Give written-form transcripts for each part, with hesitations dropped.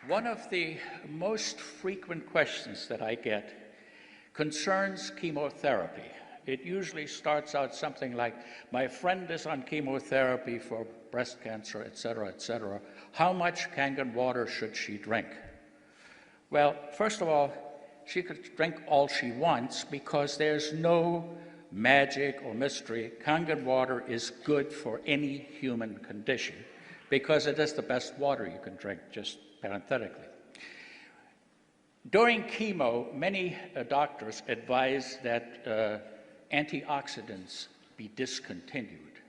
One of the most frequent questions that I get concerns chemotherapy. It usually starts out something like, my friend is on chemotherapy for breast cancer, et cetera, et cetera. How much Kangen water should she drink? Well, first of all, she could drink all she wants because there's no magic or mystery. Kangen water is good for any human condition because it is the best water you can drink, just parenthetically. During chemo, many doctors advise that antioxidants be discontinued.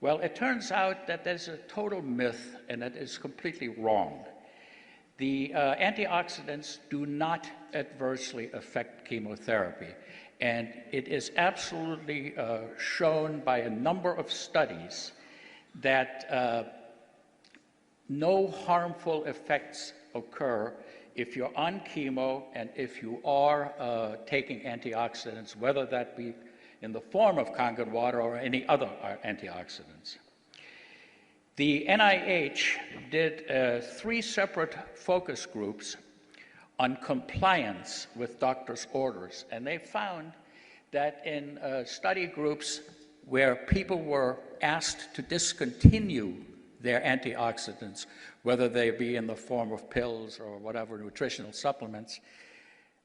Well, it turns out that there's a total myth and that is completely wrong. The antioxidants do not adversely affect chemotherapy, and it is absolutely shown by a number of studies that no harmful effects occur if you're on chemo and if you are taking antioxidants, whether that be in the form of Kangen water or any other antioxidants. The NIH did 3 separate focus groups on compliance with doctors' orders, and they found that in study groups where people were asked to discontinue their antioxidants, whether they be in the form of pills or whatever, nutritional supplements,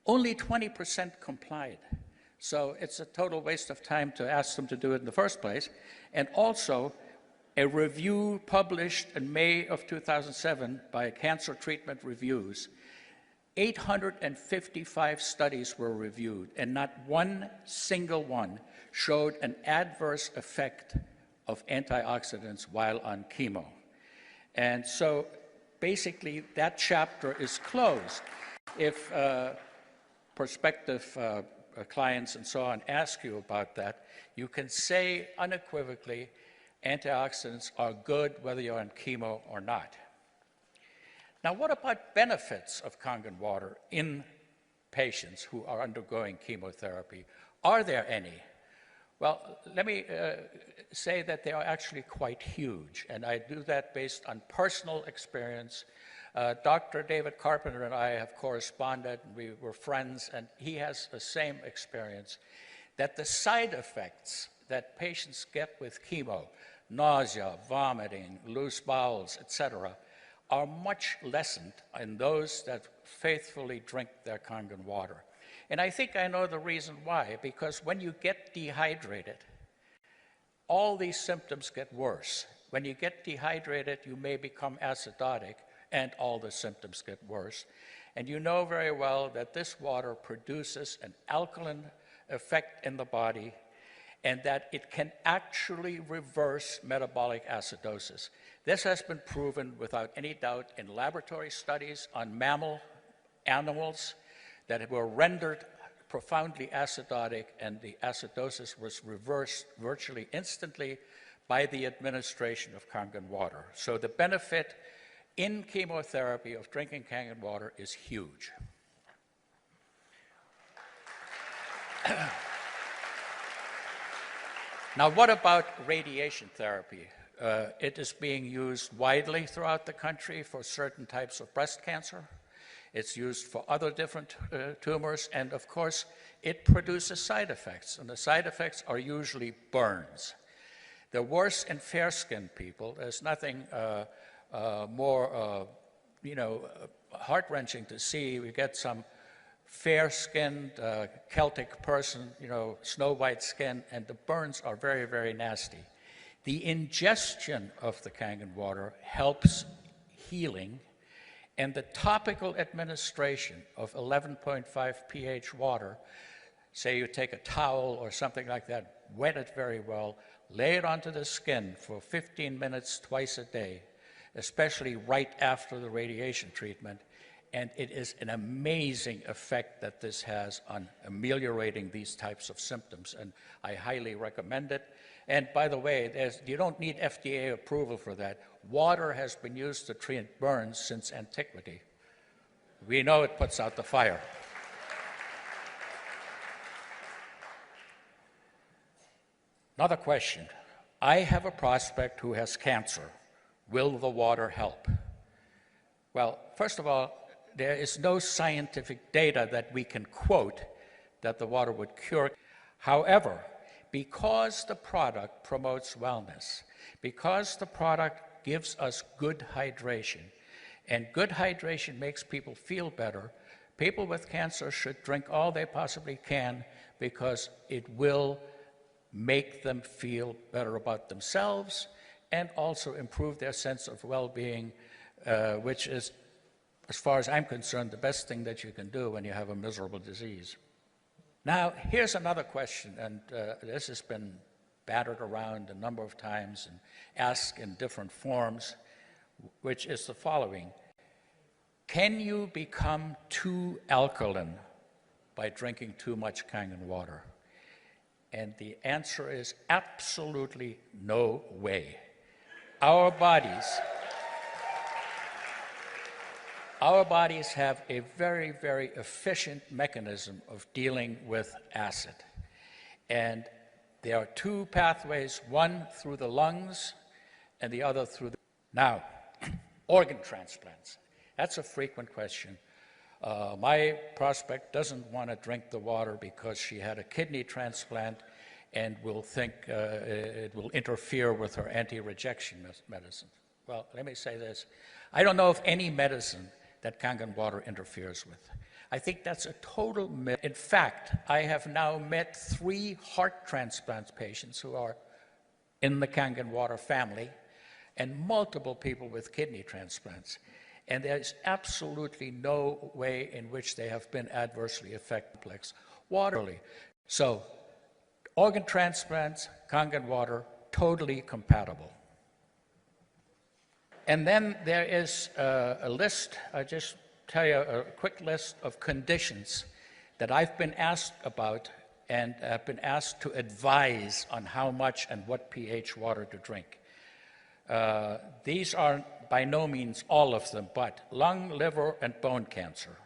only 20% complied. So it's a total waste of time to ask them to do it in the first place. And also, a review published in May of 2007 by Cancer Treatment Reviews, 855 studies were reviewed, and not one single one showed an adverse effect of antioxidants while on chemo. And so basically that chapter is closed. If prospective clients and so on ask you about that, you can say unequivocally, antioxidants are good whether you're on chemo or not. Now, what about benefits of Kangen water in patients who are undergoing chemotherapy? Are there any? Well, let me say that they are actually quite huge, and I do that based on personal experience. Dr. David Carpenter and I have corresponded, we were friends, and he has the same experience, that the side effects that patients get with chemo, nausea, vomiting, loose bowels, etc., are much lessened in those that faithfully drink their Kangen water. And I think I know the reason why, because when you get dehydrated, all these symptoms get worse. When you get dehydrated, you may become acidotic, and all the symptoms get worse. And you know very well that this water produces an alkaline effect in the body, and that it can actually reverse metabolic acidosis. This has been proven without any doubt in laboratory studies on mammal animals that were rendered profoundly acidotic, and the acidosis was reversed virtually instantly by the administration of Kangen water. So the benefit in chemotherapy of drinking Kangen water is huge. Now, what about radiation therapy? It is being used widely throughout the country for certain types of breast cancer. It's used for other different tumors, and of course, it produces side effects, and the side effects are usually burns. They're worse in fair-skinned people. There's nothing more, heart-wrenching to see. We get some fair-skinned Celtic person, snow-white skin, and the burns are very, very nasty. The ingestion of the Kangen water helps healing, and the topical administration of 11.5 pH water, say you take a towel or something like that, wet it very well, lay it onto the skin for 15 minutes twice a day, especially right after the radiation treatment, and it is an amazing effect that this has on ameliorating these types of symptoms, and I highly recommend it. And by the way, you don't need FDA approval for that. Water has been used to treat burns since antiquity. We know it puts out the fire. Another question. I have a prospect who has cancer. Will the water help? Well, first of all, there is no scientific data that we can quote that the water would cure. However, because the product promotes wellness, because the product gives us good hydration, and good hydration makes people feel better, people with cancer should drink all they possibly can because it will make them feel better about themselves and also improve their sense of well-being, which is, as far as I'm concerned, the best thing that you can do when you have a miserable disease. Now, here's another question, and this has been battered around a number of times and asked in different forms, which is the following. Can you become too alkaline by drinking too much Kangen water? And the answer is absolutely no way. Our bodies have a very, very efficient mechanism of dealing with acid. And there are two pathways, one through the lungs and the other through the... Now, organ transplants. That's a frequent question. My prospect doesn't want to drink the water because she had a kidney transplant and will think it will interfere with her anti-rejection medicine. Well, let me say this. I don't know of any medicine that Kangen water interferes with. I think that's a total myth. In fact, I have now met 3 heart transplant patients who are in the Kangen water family and multiple people with kidney transplants. And there's absolutely no way in which they have been adversely affected water. So, organ transplants, Kangen water, totally compatible. And then there is a list, I'll just tell you a quick list of conditions that I've been asked about and have been asked to advise on how much and what pH water to drink. These are by no means all of them, but lung, liver, and bone cancer,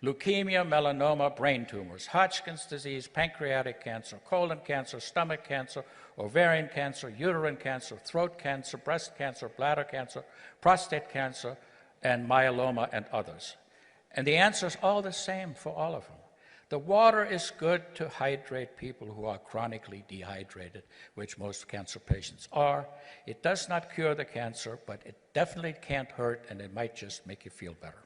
leukemia, melanoma, brain tumors, Hodgkin's disease, pancreatic cancer, colon cancer, stomach cancer, ovarian cancer, uterine cancer, throat cancer, breast cancer, bladder cancer, prostate cancer, and myeloma, and others. And the answer is all the same for all of them. The water is good to hydrate people who are chronically dehydrated, which most cancer patients are. It does not cure the cancer, but it definitely can't hurt, and it might just make you feel better.